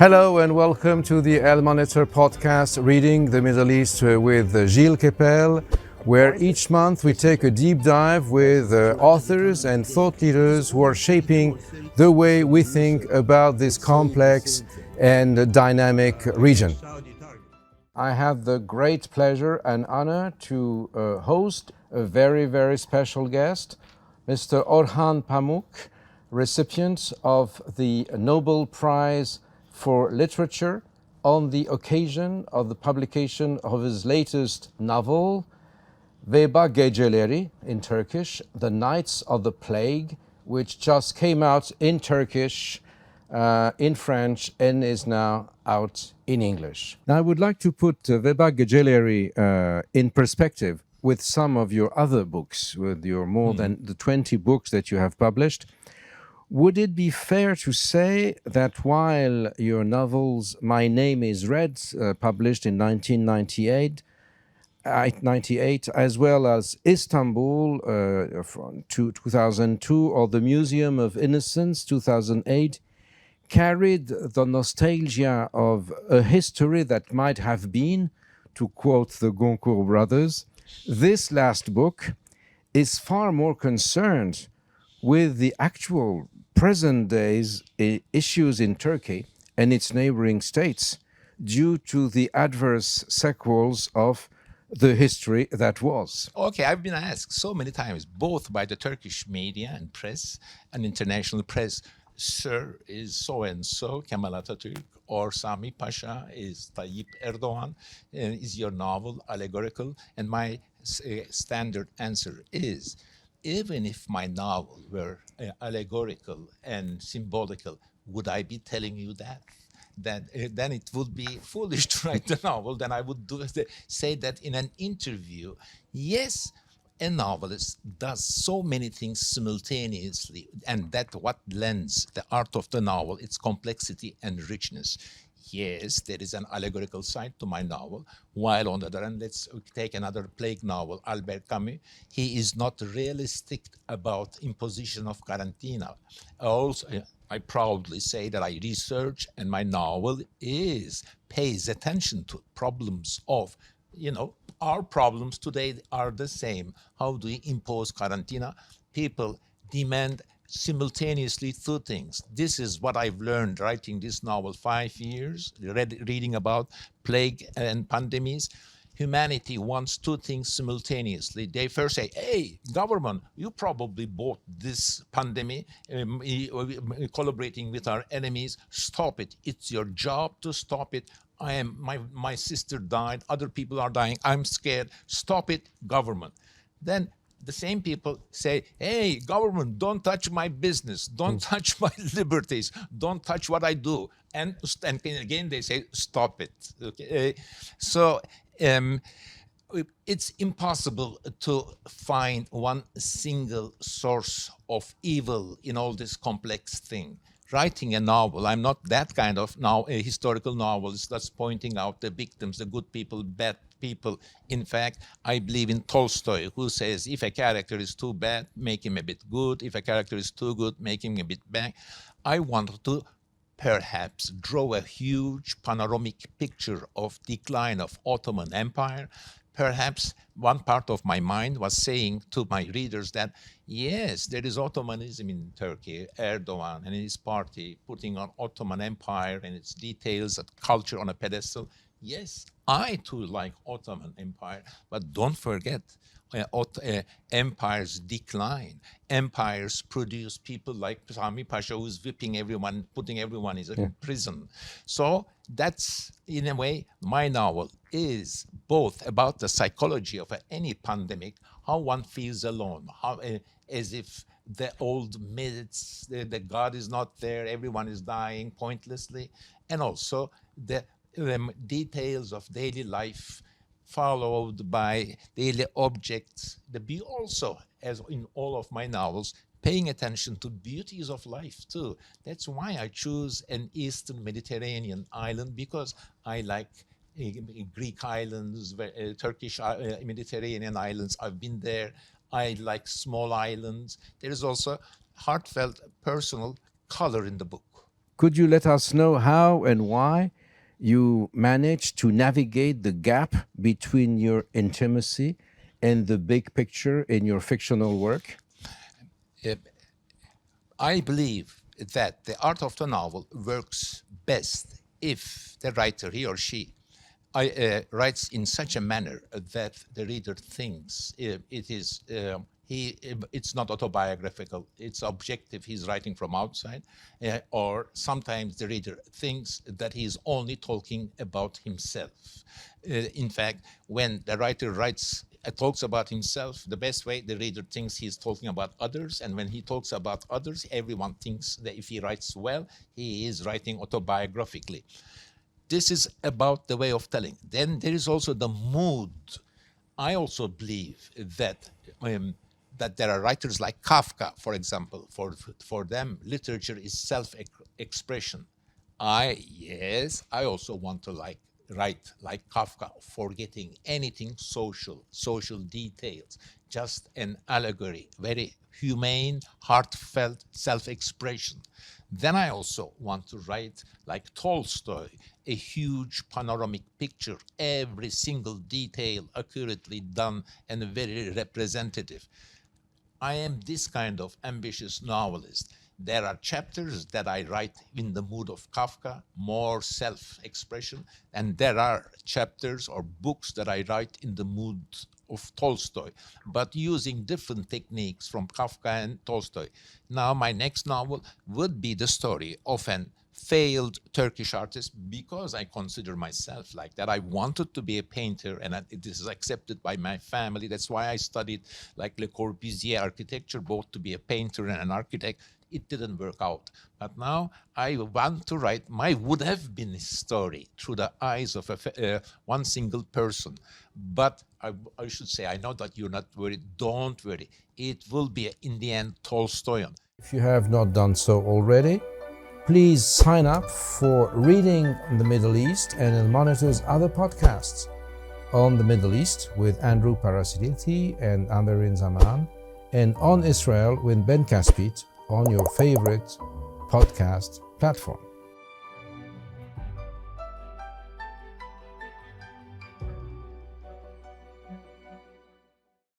Hello and welcome to the El Monitor podcast, Reading the Middle East with Gilles Kepel, where each month we take a deep dive with authors and thought leaders who are shaping the way we think about this complex and dynamic region. I have the great pleasure and honor to host a very, very special guest, Mr. Orhan Pamuk, recipient of the Nobel Prize for Literature on the occasion of the publication of his latest novel, Veba Geceleri in Turkish, The Nights of the Plague, which just came out in Turkish, in French, and is now out in English. Now, I would like to put Veba Geceleri in perspective with some of your other books, with your more than the 20 books that you have published. Would it be fair to say that while your novels My Name is Red, published in 1998, as well as Istanbul from 2002, or The Museum of Innocence 2008, carried the nostalgia of a history that might have been, to quote the Goncourt brothers, this last book is far more concerned with the actual present day's issues in Turkey and its neighboring states due to the adverse sequels of the history that was. Okay, I've been asked so many times, both by the Turkish media and press and international press, sir, is so-and-so Kemal Atatürk, or Sami Pasha, is Tayyip Erdogan, is your novel allegorical? And my standard answer is, even if my novel were allegorical and symbolical, would I be telling you that? Then it would be foolish to write the novel. Then I would say that in an interview. Yes, a novelist does so many things simultaneously, and that what lends the art of the novel, its complexity and richness. Yes, there is an allegorical side to my novel, while on the other hand, let's take another plague novel, Albert Camus. He is not realistic about imposition of quarantena. Also, I proudly say that I research, and my novel pays attention to problems of, our problems today are the same. How do we impose quarantena? People demand simultaneously two things. This is what I've learned writing this novel 5 years, reading about plague and pandemics. Humanity wants two things simultaneously. They first say, hey, government, you probably bought this pandemic, collaborating with our enemies. Stop it. It's your job to stop it. My sister died. Other people are dying. I'm scared. Stop it, government. Then the same people say, hey, government, don't touch my business. Don't touch my liberties. Don't touch what I do. And again, they say, stop it. Okay? So it's impossible to find one single source of evil in all this complex thing. Writing a novel, I'm not that kind of a historical novelist that's pointing out the victims, the good people, bad people. In fact, I believe in Tolstoy, who says, if a character is too bad, make him a bit good. If a character is too good, make him a bit bad. I want to perhaps draw a huge panoramic picture of decline of Ottoman Empire. Perhaps one part of my mind was saying to my readers that, yes, there is Ottomanism in Turkey, Erdogan and his party putting on Ottoman Empire and its details and culture on a pedestal. Yes, I too like Ottoman Empire, but don't forget, empires decline. Empires produce people like Sami Pasha, who's whipping everyone, putting everyone in prison. So that's, in a way, my novel is both about the psychology of any pandemic, how one feels alone, how as if the old myths, the God is not there, everyone is dying pointlessly, and also the details of daily life followed by daily objects. The be also, as in all of my novels, paying attention to beauties of life too. That's why I choose an Eastern Mediterranean island, because I like Greek islands, Turkish Mediterranean islands. I've been there. I like small islands. There is also heartfelt, personal color in the book. could you let us know how and why you managed to navigate the gap between your intimacy and the big picture in your fictional work? I believe that the art of the novel works best if the writer, he or she, writes in such a manner that the reader thinks it's not autobiographical, it's objective, he's writing from outside, or sometimes the reader thinks that he's only talking about himself. In fact, when the writer talks about himself, the best way the reader thinks he's talking about others, and when he talks about others, everyone thinks that if he writes well, he is writing autobiographically. This is about the way of telling. Then there is also the mood. I also believe that that there are writers like Kafka, for example. For them, literature is self-expression. I also want to write like Kafka, forgetting anything social details, just an allegory, very humane, heartfelt self-expression. Then I also want to write like Tolstoy, a huge panoramic picture, every single detail accurately done and very representative. I am this kind of ambitious novelist. There are chapters that I write in the mood of Kafka, more self-expression, and there are chapters or books that I write in the mood of Tolstoy, but using different techniques from Kafka and Tolstoy. Now, my next novel would be the story of an failed Turkish artist, because I consider myself like that. I wanted to be a painter, and this is accepted by my family. That's why I studied like Le Corbusier architecture, both to be a painter and an architect. It didn't work out. But now I want to write my would have been story through the eyes of one single person. But I should say, I know that you're not worried. Don't worry. It will be, in the end, Tolstoyan. If you have not done so already, please sign up for Reading the Middle East and El Monitor's other podcasts on the Middle East with Andrew Parasiditi and Amerin Zaman, and on Israel with Ben Caspit on your favorite podcast platform.